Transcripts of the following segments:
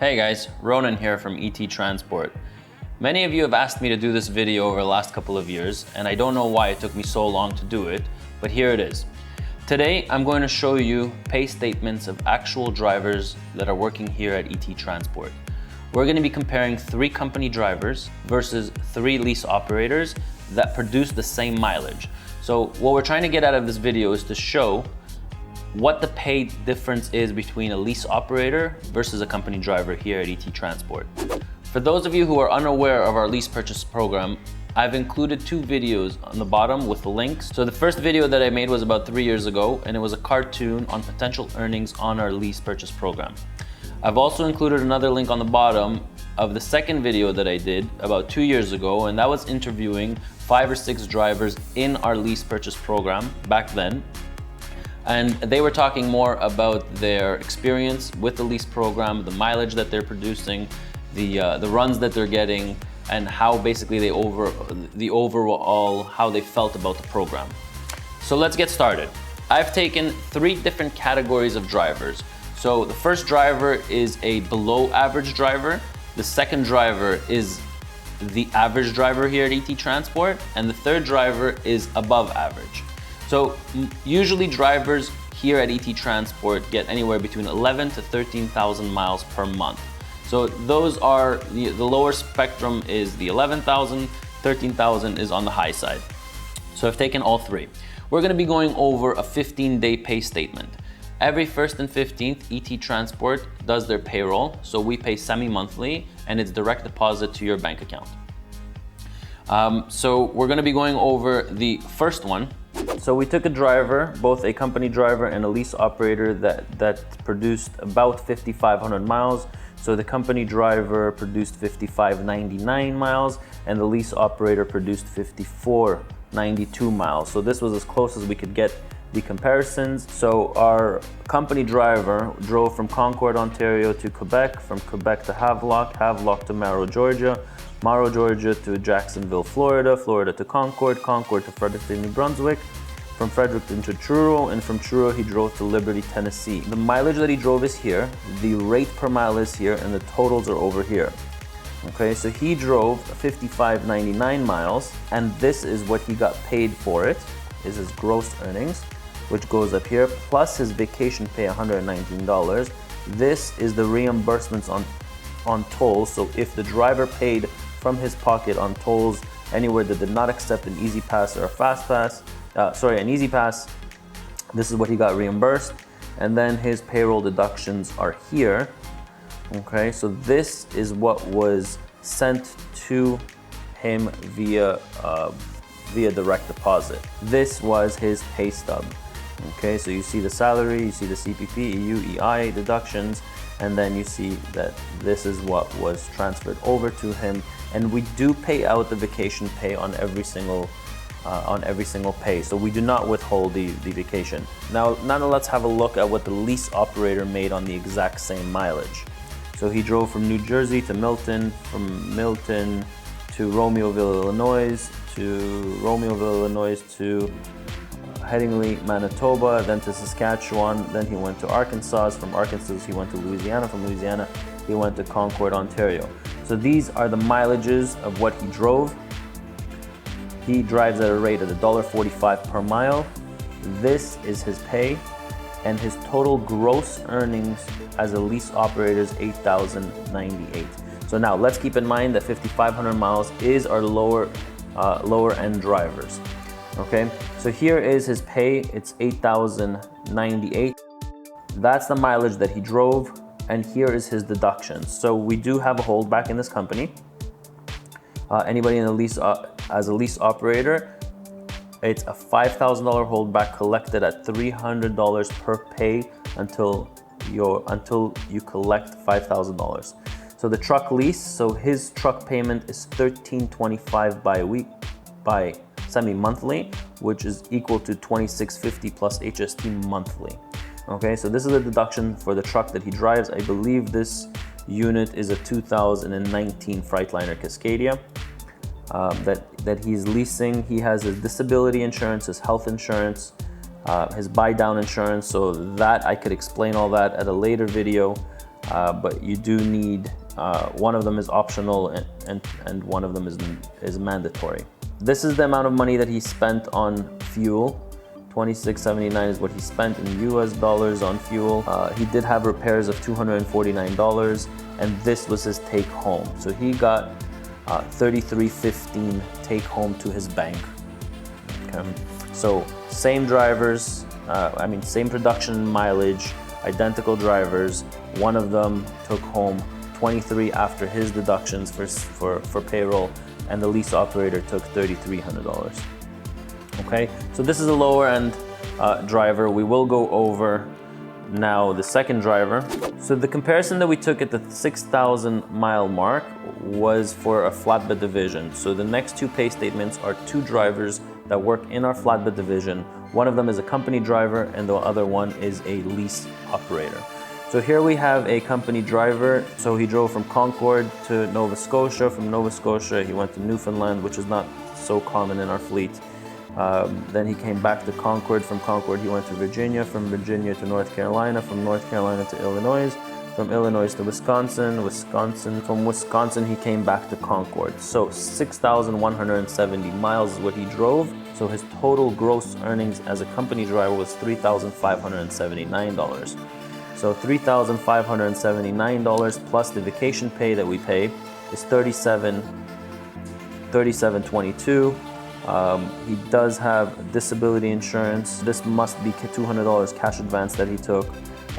Hey guys, Ronan here from ET Transport. Many of you have asked me to do this video over the last couple of years, and I don't know why it took me so long to do it, but here it is. Today, I'm going to show you pay statements of actual drivers that are working here at ET Transport. We're going to be comparing 3 company drivers versus 3 lease operators that produce the same mileage. So what we're trying to get out of this video is to show what the pay difference is between a lease operator versus a company driver here at ET Transport. For those of you who are unaware of our lease purchase program, I've included 2 videos on the bottom with links. So the first video that I made was about 3 years ago, and it was a cartoon on potential earnings on our lease purchase program. I've also included another link on the bottom of the second video that I did about 2 years ago, and that was interviewing 5 or 6 drivers in our lease purchase program back then. And they were talking more about their experience with the lease program, the mileage that they're producing, the runs that they're getting, and how basically overall how they felt about the program. So let's get started. I've taken 3 different categories of drivers. So the first driver is a below average driver. The second driver is the average driver here at ET Transport, and the third driver is above average. So usually drivers here at ET Transport get anywhere between 11 to 13,000 miles per month. So those are, the lower spectrum is the 11,000, 13,000 is on the high side. So I've taken all 3. We're gonna be going over a 15-day pay statement. Every 1st and 15th, ET Transport does their payroll, so we pay semi-monthly and it's direct deposit to your bank account. So we're gonna be going over the first one. So we took a driver, both a company driver and a lease operator that produced about 5,500 miles. So the company driver produced 5,599 miles and the lease operator produced 5,492 miles. So this was as close as we could get the comparisons. So our company driver drove from Concord, Ontario to Quebec, from Quebec to Havelock, Havelock to Morrow, Georgia, Morrow, Georgia to Jacksonville, Florida, Florida to Concord, Concord to Fredericton, New Brunswick, from Fredericton to Truro, and from Truro he drove to Liberty, Tennessee. The mileage that he drove is here, the rate per mile is here, and the totals are over here. Okay, so he drove 5,599 miles, and this is what he got paid for it, is his gross earnings, which goes up here, plus his vacation pay, $119. This is the reimbursements on tolls. So if the driver paid from his pocket on tolls anywhere that did not accept an Easy Pass or a Fast Pass, an Easy Pass, this is what he got reimbursed. And then his payroll deductions are here. Okay, so this is what was sent to him via direct deposit. This was his pay stub. Okay, so you see the salary, you see the CPP, EU, EI deductions, and then you see that this is what was transferred over to him. And we do pay out the vacation pay on every single pay. So we do not withhold the vacation. Now let's have a look at what the lease operator made on the exact same mileage. So he drove from New Jersey to Milton, from Milton to Romeoville, Illinois, to Headingley, Manitoba, then to Saskatchewan, then he went to Arkansas, from Arkansas he went to Louisiana, from Louisiana he went to Concord, Ontario. So these are the mileages of what he drove. He drives at a rate of $1.45 per mile. This is his pay, and his total gross earnings as a lease operator is $8,098. So now let's keep in mind that 5,500 miles is our lower end drivers. Okay, so here is his pay, it's $8,098. That's the mileage that he drove, and here is his deductions. So we do have a holdback in this company. Anybody in the lease, as a lease operator, it's a $5,000 holdback collected at $300 per pay until you collect $5,000. So the truck lease, so his truck payment is $1,325 by semi-monthly, which is equal to $2,650 plus HST monthly. Okay, so this is a deduction for the truck that he drives. I believe this unit is a 2019 Freightliner Cascadia that he's leasing. He has his disability insurance, his health insurance, his buy down insurance, so that I could explain all that at a later video. but you do need, one of them is optional and one of them is mandatory. This is the amount of money that he spent on fuel. $26.79 is what he spent in US dollars on fuel. He did have repairs of $249, and this was his take home. So he got $33.15 take home to his bank. Okay. So same drivers, same production mileage, identical drivers. One of them took home $23 after his deductions for payroll, and the lease operator took $3,300. Okay, so this is a lower end driver. We will go over now the second driver. So the comparison that we took at the 6,000 mile mark was for a flatbed division. So the next two pay statements are two drivers that work in our flatbed division. One of them is a company driver and the other one is a lease operator. So here we have a company driver. So he drove from Concord to Nova Scotia. From Nova Scotia, he went to Newfoundland, which is not so common in our fleet. Then he came back to Concord. From Concord, he went to Virginia. From Virginia to North Carolina. From North Carolina to Illinois. From Illinois to Wisconsin. From Wisconsin, he came back to Concord. So 6,170 miles is what he drove. So his total gross earnings as a company driver was $3,579. So $3,579 plus the vacation pay that we pay is $37.22. He does have disability insurance. This must be $200 cash advance that he took.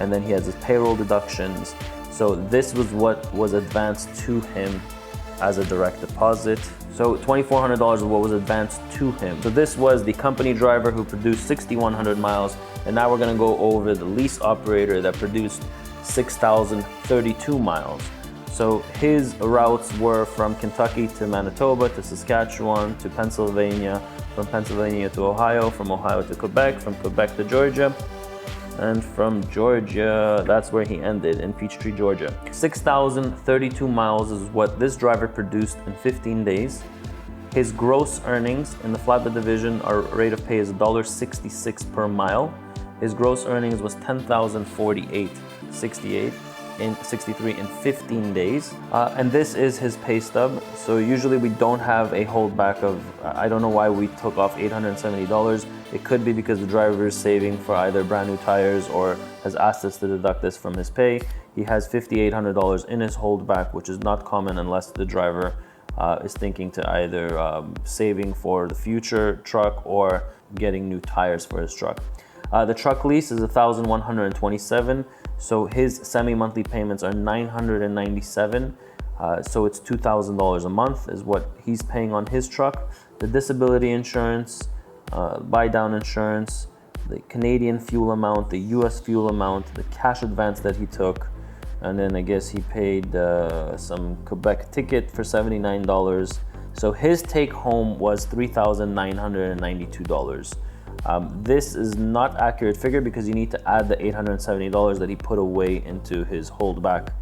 And then he has his payroll deductions. So this was what was advanced to him as a direct deposit. So $2,400 is what was advanced to him. So this was the company driver who produced 6,100 miles. And now we're gonna go over the lease operator that produced 6,032 miles. So his routes were from Kentucky to Manitoba to Saskatchewan to Pennsylvania, from Pennsylvania to Ohio, from Ohio to Quebec, from Quebec to Georgia, and from Georgia, that's where he ended, in Peachtree, Georgia. 6,032 miles is what this driver produced in 15 days. His gross earnings in the flatbed division, our rate of pay is $1.66 per mile. His gross earnings was $10,048.63 in 15 days. And this is his pay stub. So usually we don't have a holdback of, I don't know why we took off $870. It could be because the driver is saving for either brand new tires or has asked us to deduct this from his pay. He has $5,800 in his holdback, which is not common unless the driver is thinking to either saving for the future truck or getting new tires for his truck. The truck lease is $1,127. So his semi-monthly payments are $997. So it's $2,000 a month is what he's paying on his truck. The disability insurance, buy-down insurance, the Canadian fuel amount, the US fuel amount, the cash advance that he took, and then I guess he paid some Quebec ticket for $79. So his take home was $3,992. This is not accurate figure because you need to add the $870 that he put away into his holdback.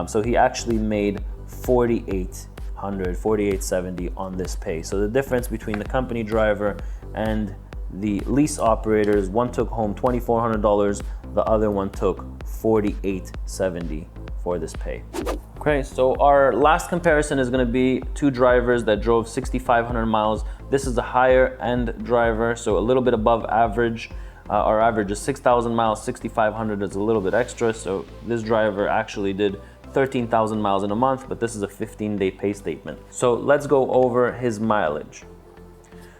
So he actually made $4,870 on this pay. So the difference between the company driver and the lease operators, one took home $2,400, the other one took $4,870 for this pay. Okay, so our last comparison is going to be two drivers that drove 6,500 miles. This is a higher end driver, so a little bit above average. Our average is 6,000 miles, 6,500 is a little bit extra. So this driver actually did 13,000 miles in a month, but this is a 15-day pay statement. So let's go over his mileage.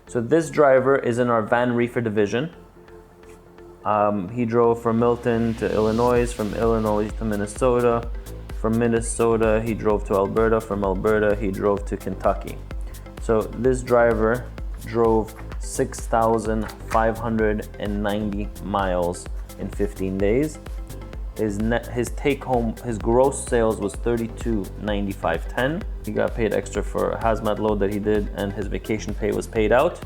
So this driver is in our van reefer division. He drove from Milton to Illinois, from Illinois to Minnesota. From Minnesota, he drove to Alberta. From Alberta, he drove to Kentucky. So this driver drove 6,590 miles in 15 days. His take home, his gross sales was $32.95.10. He got paid extra for a hazmat load that he did, and his vacation pay was paid out.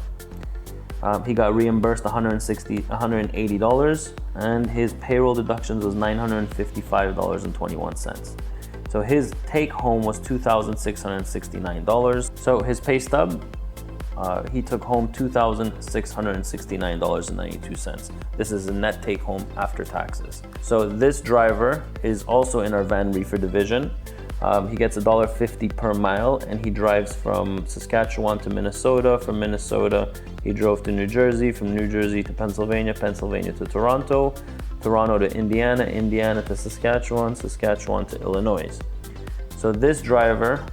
He got reimbursed $180, and his payroll deductions was $955.21. So his take home was $2,669. So his pay stub he took home $2,669.92. This is a net take home after taxes. So this driver is also in our van reefer division. He gets $1.50 per mile, and he drives from Saskatchewan to Minnesota. From Minnesota, he drove to New Jersey, from New Jersey to Pennsylvania, Pennsylvania to Toronto, Toronto to Indiana, Indiana to Saskatchewan, Saskatchewan to Illinois. So this driver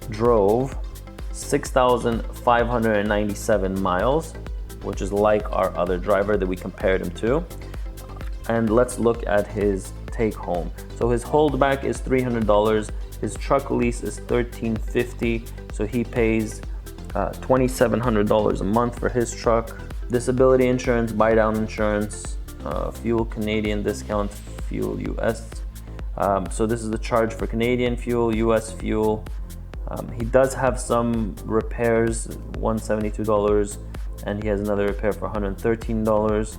drove 6,597 miles, which is like our other driver that we compared him to. And let's look at his take home. So his holdback is $300. His truck lease is $1,350. So he pays $2,700 a month for his truck. Disability insurance, buy down insurance, fuel Canadian discount, fuel US. So this is the charge for Canadian fuel, US fuel. He does have some repairs, $172, and he has another repair for $113.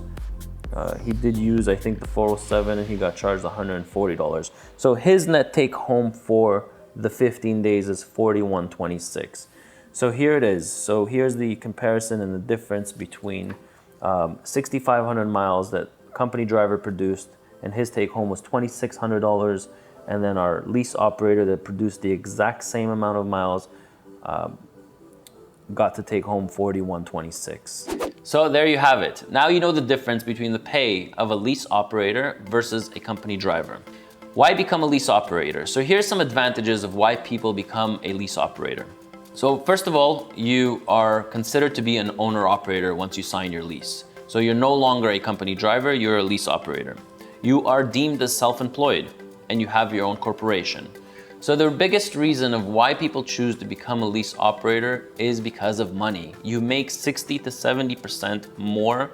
He did use, I think, the 407, and he got charged $140. So his net take home for the 15 days is $41.26. So here it is. So here's the comparison and the difference between 6,500 miles that company driver produced, and his take home was $2,600. And then our lease operator that produced the exact same amount of miles got to take home $41.26. So there you have it. Now you know the difference between the pay of a lease operator versus a company driver. Why become a lease operator? So here's some advantages of why people become a lease operator. So first of all, you are considered to be an owner-operator once you sign your lease. So you're no longer a company driver, you're a lease operator. You are deemed as self-employed, and you have your own corporation. So the biggest reason of why people choose to become a lease operator is because of money. You make 60 to 70% more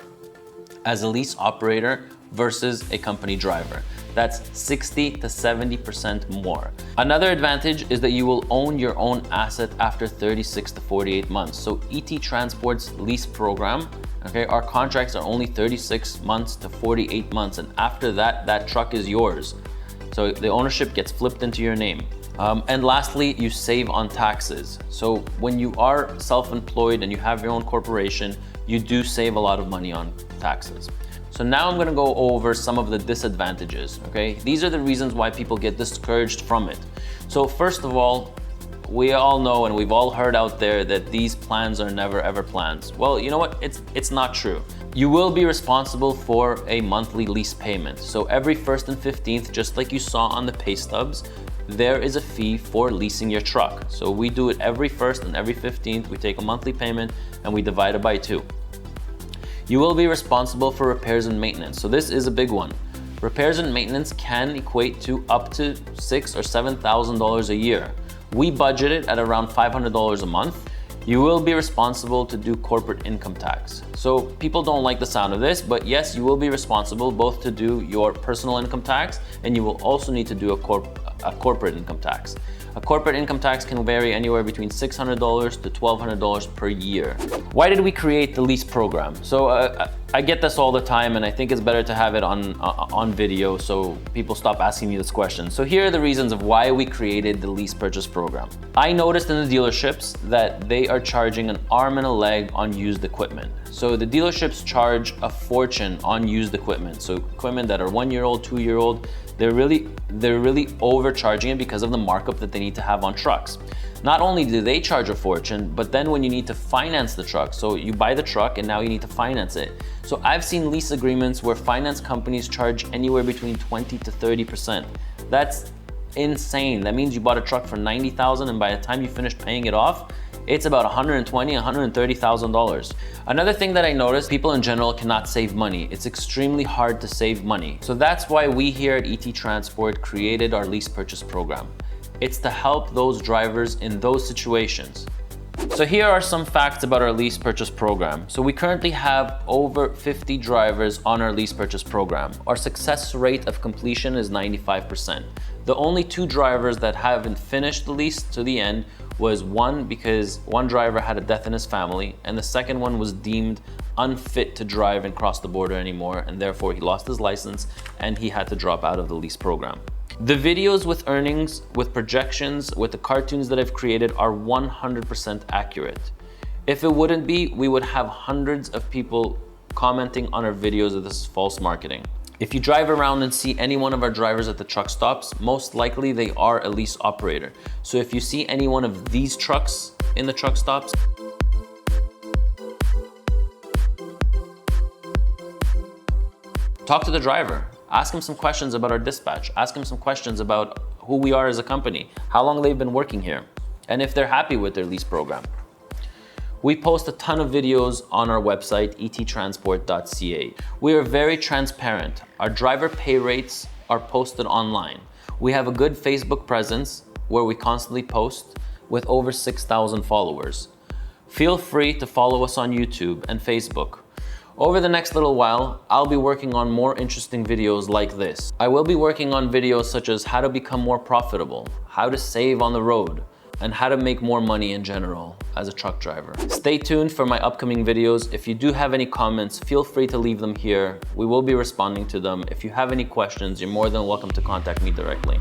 as a lease operator versus a company driver. That's 60 to 70% more. Another advantage is that you will own your own asset after 36 to 48 months. So ET Transport's lease program, okay, our contracts are only 36 months to 48 months, and after that, that truck is yours. So the ownership gets flipped into your name. And lastly, you save on taxes. So when you are self-employed and you have your own corporation, you do save a lot of money on taxes. So now I'm gonna go over some of the disadvantages, okay? These are the reasons why people get discouraged from it. So first of all, we all know and we've all heard out there that these plans are never ever plans. Well, you know what? It's not true. You will be responsible for a monthly lease payment. So every 1st and 15th, just like you saw on the Paystubs, there is a fee for leasing your truck. So we do it every 1st and every 15th. We take a monthly payment and we divide it by 2. You will be responsible for repairs and maintenance. So this is a big one. Repairs and maintenance can equate to up to $6,000 or $7,000 a year. We budget it at around $500 a month. You will be responsible to do corporate income tax. So people don't like the sound of this, but yes, you will be responsible both to do your personal income tax, and you will also need to do a corporate income tax. A corporate income tax can vary anywhere between $600 to $1,200 per year. Why did we create the lease program? So I get this all the time, and I think it's better to have it on video so people stop asking me this question. So here are the reasons of why we created the lease purchase program. I noticed in the dealerships that they are charging an arm and a leg on used equipment. So the dealerships charge a fortune on used equipment. So equipment that are 1-year-old, 2-year-old, they're really overcharging it because of the markup that they need to have on trucks. Not only do they charge a fortune, but then when you need to finance the truck, so you buy the truck and now you need to finance it. So I've seen lease agreements where finance companies charge anywhere between 20 to 30%. That's insane. That means you bought a truck for $90,000 and by the time you finish paying it off, it's about $120,000, $130,000. Another thing that I noticed, people in general cannot save money. It's extremely hard to save money. So that's why we here at ET Transport created our lease purchase program. It's to help those drivers in those situations. So here are some facts about our lease purchase program. So we currently have over 50 drivers on our lease purchase program. Our success rate of completion is 95%. The only 2 drivers that haven't finished the lease to the end was one because one driver had a death in his family, and the second one was deemed unfit to drive and cross the border anymore, and therefore he lost his license and he had to drop out of the lease program. The videos with earnings, with projections, with the cartoons that I've created are 100% accurate. If it wouldn't be, we would have hundreds of people commenting on our videos that this is false marketing. If you drive around and see any one of our drivers at the truck stops, most likely they are a lease operator. So if you see any one of these trucks in the truck stops, talk to the driver. Ask him some questions about our dispatch. Ask him some questions about who we are as a company, how long they've been working here, and if they're happy with their lease program. We post a ton of videos on our website, ettransport.ca. We are very transparent. Our driver pay rates are posted online. We have a good Facebook presence where we constantly post with over 6,000 followers. Feel free to follow us on YouTube and Facebook. Over the next little while, I'll be working on more interesting videos like this. I will be working on videos such as how to become more profitable, how to save on the road, and how to make more money in general as a truck driver. Stay tuned for my upcoming videos. If you do have any comments, feel free to leave them here. We will be responding to them. If you have any questions, you're more than welcome to contact me directly.